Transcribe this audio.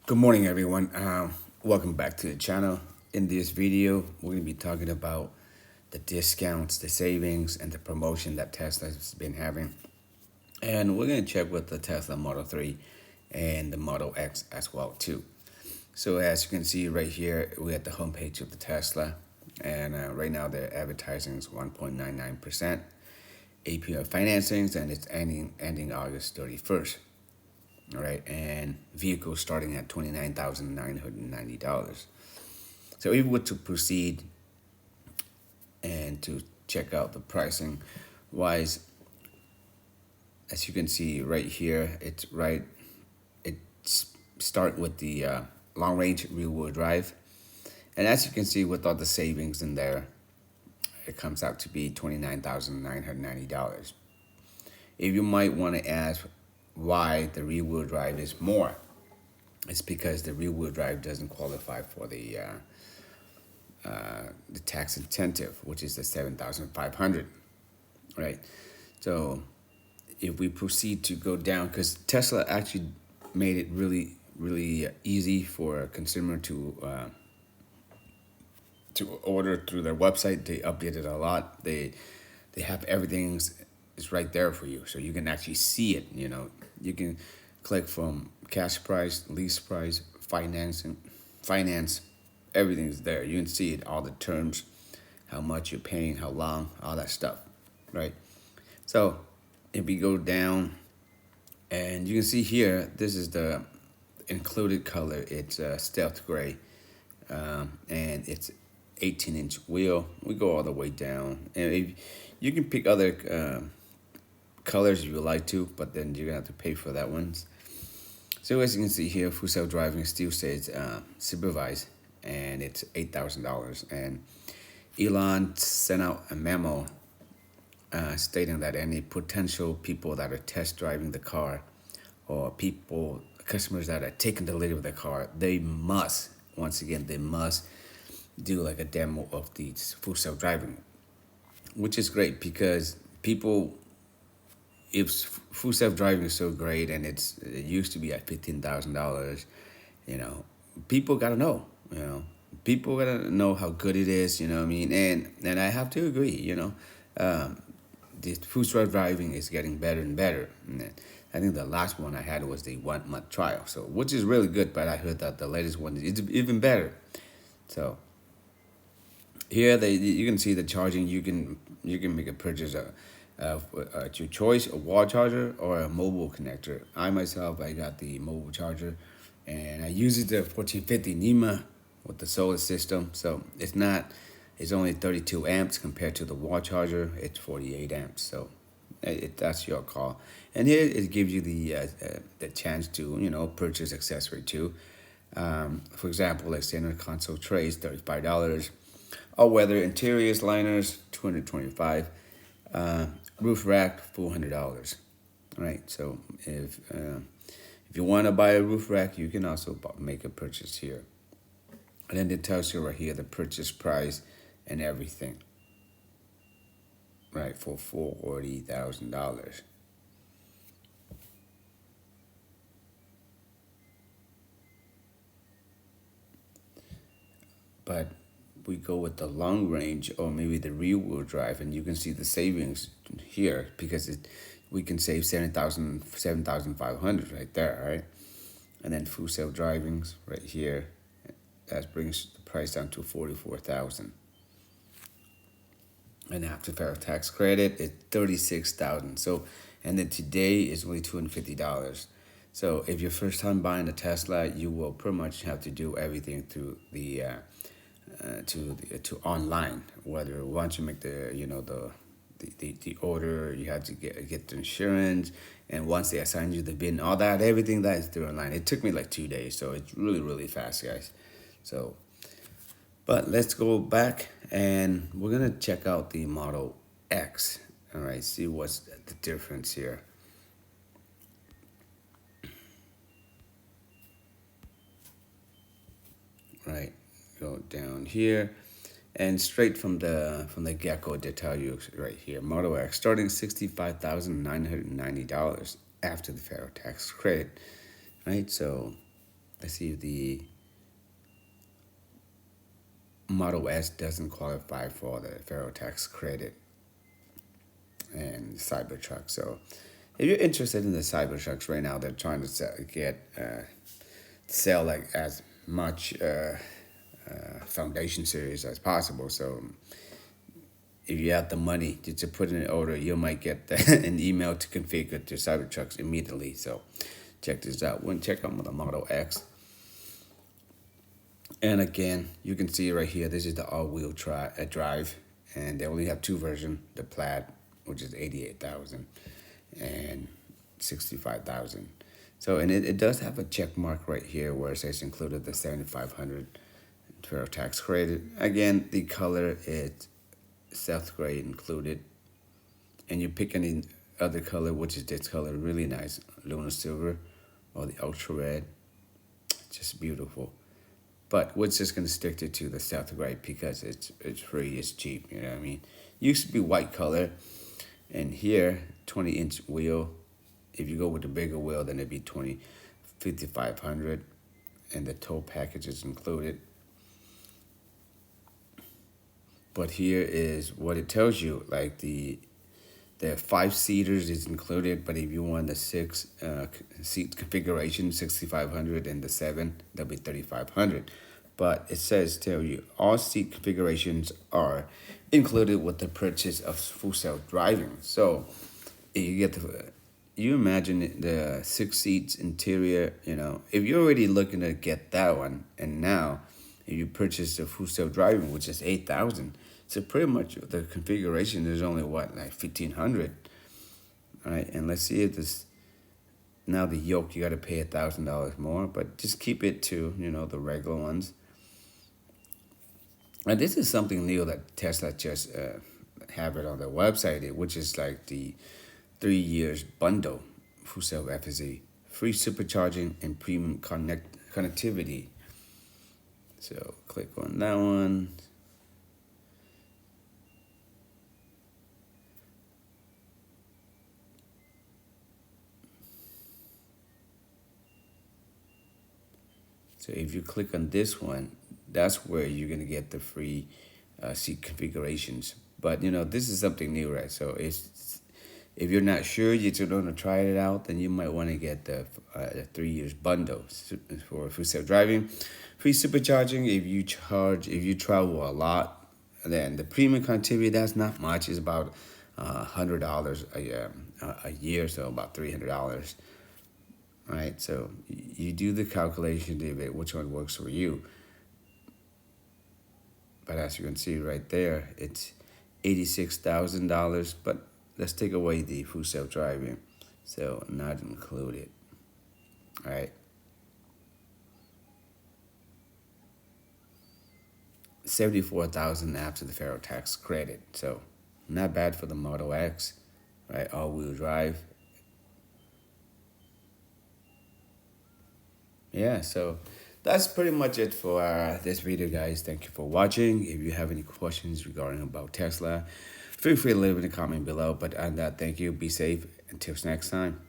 Good morning, everyone. Welcome back to the channel. In this video, we're going to be talking about the discounts, the savings, and the promotion that Tesla has been having. And we're going to check with the Tesla Model 3 and the Model X as well, too. So as you can see right here, we're at the homepage of the Tesla. And right now, their advertising is 1.99% APR financings, and it's ending August 31st. All right, and vehicles starting at $29,990. So if we were to proceed and to check out the pricing wise, as you can see right here, it start with the long range rear wheel drive, and as you can see with all the savings in there, it comes out to be $29,990. If you might want to ask why the rear wheel drive is more, it's because the rear wheel drive doesn't qualify for the tax incentive, which is the $7,500, right? So if we proceed to go down, because Tesla actually made it really easy for a consumer to order through their website. They updated a lot. They have everything is right there for you, so you can actually see it. You can click from cash price, lease price, finance, everything's there. You can see it, all the terms, how much you're paying, how long, all that stuff, right? So if we go down, and you can see here, this is the included color. It's stealth gray, and it's 18-inch wheel. We go all the way down, and if you can pick other colors if you would like to, but then you're gonna have to pay for that one. So as you can see here, full self-driving still says supervised, and it's $8,000. And Elon sent out a memo stating that any potential people that are test driving the car, or customers that are taking delivery of the car, they must do like a demo of the full self-driving, which is great because people, if full self-driving is so great and it used to be at $15,000, people gotta know, people gotta know how good it is, you know what I mean? And I have to agree, the full self-driving is getting better and better. And I think the last one I had was the 1 month trial, so which is really good, but I heard that the latest one is even better. So here you can see the charging. You can make a purchase of your choice, a wall charger or a mobile connector. I got the mobile charger, and I use it the 1450 NEMA with the solar system. So it's only 32 amps compared to the wall charger. It's 48 amps. So that's your call. And here it gives you the chance to purchase accessory too. For example, like center console trays, $35. All weather interiors liners, $225. Roof rack, $400. Right. So if you want to buy a roof rack, you can also make a purchase here. And then it tells you right here the purchase price and everything. Right, for $40,000. But we go with the long range or maybe the rear wheel drive, and you can see the savings here because we can save $7,500 right there, right? And then full self drivings right here, that brings the price down to $44,000. And after federal tax credit, it's $36,000. So, and then today is only $250. So if you're first time buying a Tesla, you will pretty much have to do everything through the to online. Whether once you make the order, you have to get the insurance, and once they assign you the VIN, all that, everything that is through online. It took me like 2 days, so it's really fast, guys. So, but let's go back and we're gonna check out the Model X. All right, see what's the difference here. Right, go down here, and straight from the get-go, they tell you right here, Model X starting $65,990 after the federal tax credit, right? So let's see if the Model S doesn't qualify for the federal tax credit and Cybertruck. So if you're interested in the Cybertrucks right now, they're trying to sell like as much foundation series as possible. So if you have the money to put in an order, you might get an email to configure the Cybertrucks immediately. So check this out. We'll check out the Model X. And again, you can see right here, this is the all-wheel drive, and they only have two versions, the Plaid, which is 88,000, and 65,000. So, and it does have a check mark right here where it says included the 7,500 federal tax credit. Again, the color is South gray included, and you pick any other color, which is this color, really nice, Lunar Silver, or the Ultra Red, just beautiful. But we're just gonna stick to the South gray because it's free, it's cheap. You know what I mean? Used to be white color, and here 20-inch wheel. If you go with the bigger wheel, then it'd be 5,500, and the tow package is included. But here is what it tells you, like the 5-seaters is included, but if you want the 6 seat configuration, 6,500, and the 7, that'll be 3,500. But it says tell you all seat configurations are included with the purchase of full self driving. So if you get you imagine the 6 seats interior, if you're already looking to get that one, and now if you purchase the full self driving, which is 8,000. So pretty much the configuration is only like 1,500, right? And let's see if this, now the yoke, you got to pay $1,000 more, but just keep it to, the regular ones. And this is something new that Tesla just have it on their website, which is like the 3 years bundle, full self FSD, free supercharging and premium connectivity. So click on that one. So if you click on this one, that's where you're going to get the free seat configurations. But, this is something new, right? So if you're not sure, you're just going to try it out, then you might want to get the 3 years bundle for full self-driving. Free supercharging, if you travel a lot, then the premium connectivity, that's not much. It's about $100 a year, so about $300. Right, so you do the calculation, David, which one works for you. But as you can see right there, it's $86,000. But let's take away the full self-driving, so not included. All right, 74,000 after the federal tax credit. So not bad for the Model X, right? All-wheel drive. Yeah, so that's pretty much it for this video, guys. Thank you for watching. If you have any questions regarding about Tesla, feel free to leave in the comment below. But on that, thank you. Be safe. Until next time.